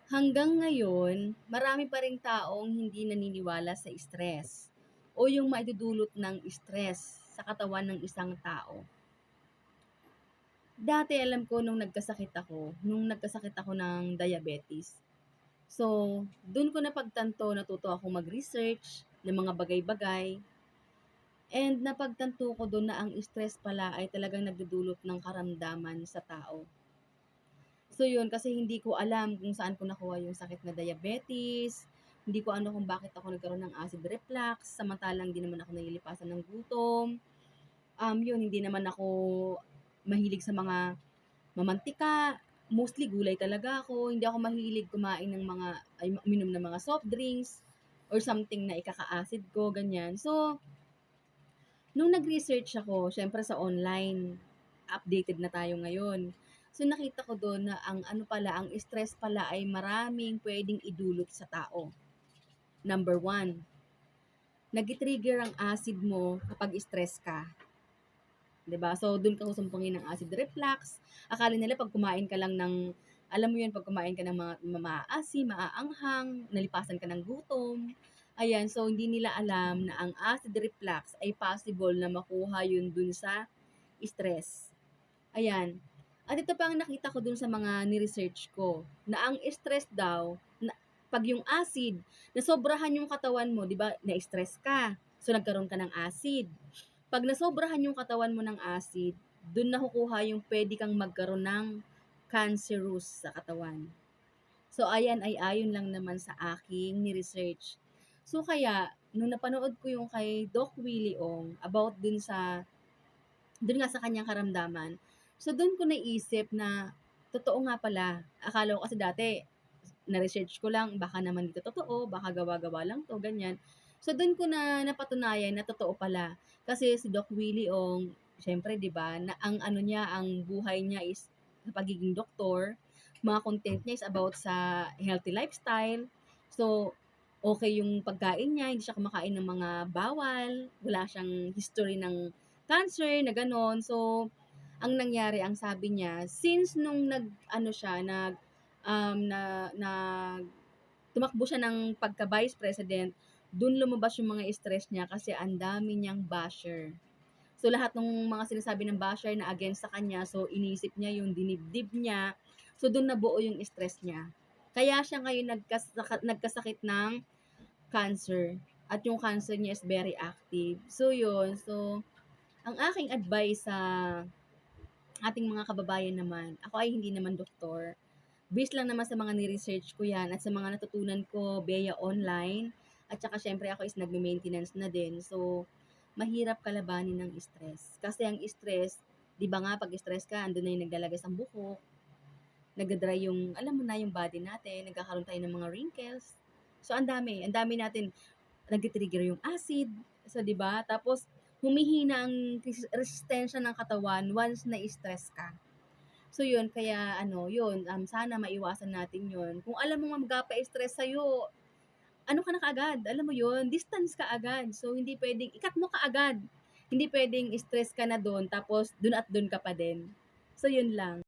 Hanggang ngayon, marami pa ring taong hindi naniniwala sa stress o yung maidudulot ng stress sa katawan ng isang tao. Dati alam ko nung nagkasakit ako ng diabetes. So, dun ko napagtanto, natuto akong mag-research ng mga bagay-bagay and napagtanto ko dun na ang stress pala ay talagang nagdudulot ng karamdaman sa tao. So yun, kasi hindi ko alam kung saan ko nakuha yung sakit na diabetes, hindi ko ano kung bakit ako nagkaroon ng acid reflux, samantalang di naman ako nalilipasan ng gutom. Yun, hindi naman ako mahilig sa mga mamantika, mostly gulay talaga ako, hindi ako mahilig kumain ng mga, ay uminom ng mga soft drinks, or something na ikaka-acid ko, ganyan. So, nung nag-research ako, syempre sa online, updated na tayo ngayon. So nakita ko doon na ang ano pala, ang stress pala ay maraming pwedeng idulot sa tao. Number one, nag-trigger ang acid mo kapag stress ka. 'Di ba? So doon ka susumpungin ng acid reflux. Akala nila pag kumain ka lang ng, alam mo 'yun, pag kumain ka ng mga maaasim, maaanghang, nalipasan ka ng gutom. Ayan, so hindi nila alam na ang acid reflux ay possible na makuha 'yun dun sa stress. Ayan. At ito pa ang nakita ko dun sa mga ni-research ko, na ang stress daw, na, pag yung acid, nasobrahan yung katawan mo, di ba, na-stress ka. So, nagkaroon ka ng acid. Pag nasobrahan yung katawan mo ng acid, dun nakukuha yung pwede kang magkaroon ng cancerous sa katawan. So, ayan ay ayon lang naman sa aking ni-research. So, kaya, nung napanood ko yung kay Doc Willie Ong about dun nga sa kanyang karamdaman, so dun ko naisip na totoo nga pala. Akala ko kasi dati na-research ko lang baka naman hindi 'to totoo, baka gawa-gawa lang 'to, ganyan. So dun ko na napatunayan na totoo pala. Kasi si Doc Willie Ong, siyempre 'di ba, na ang ano niya, ang buhay niya is sa pagiging doktor, mga content niya is about sa healthy lifestyle. So, okay yung pagkain niya, hindi siya kumakain ng mga bawal, wala siyang history ng cancer na gano'n. So, ang nangyari, ang sabi niya, since nung nag-ano siya, nag tumakbo siya ng pagka-vice president, dun lumabas yung mga stress niya kasi ang dami niyang basher. So, lahat ng mga sinasabi ng basher na against sa kanya, so inisip niya yung dinibdib niya. So, dun nabuo yung stress niya. Kaya siya ngayon nagkasakit ng cancer. At yung cancer niya is very active. So, yun. So, ang aking advice sa ating mga kababayan naman, ako ay hindi naman doktor. Based lang naman sa mga ni-research ko yan at sa mga natutunan ko via online. At saka syempre ako is nagme-maintenance na din. So, mahirap kalabanin ng stress. Kasi ang stress, di ba nga pag stress ka, andun na yung naglalagay sa buhok, nagda-dry yung, alam mo na, yung body natin, nagkakaroon tayo ng mga wrinkles. So, ang dami natin, nag-trigger yung acid. So, di ba? Tapos, humihina ang resistensya ng katawan once na-stress ka. So yun, kaya ano, yun, sana maiwasan natin yun. Kung alam mo magkapa-stress sa'yo, ano ka na kaagad, alam mo yun, distance ka agad. So hindi pwedeng, ikat mo ka agad. Hindi pwedeng stress ka na doon, tapos doon at doon ka pa din. So yun lang.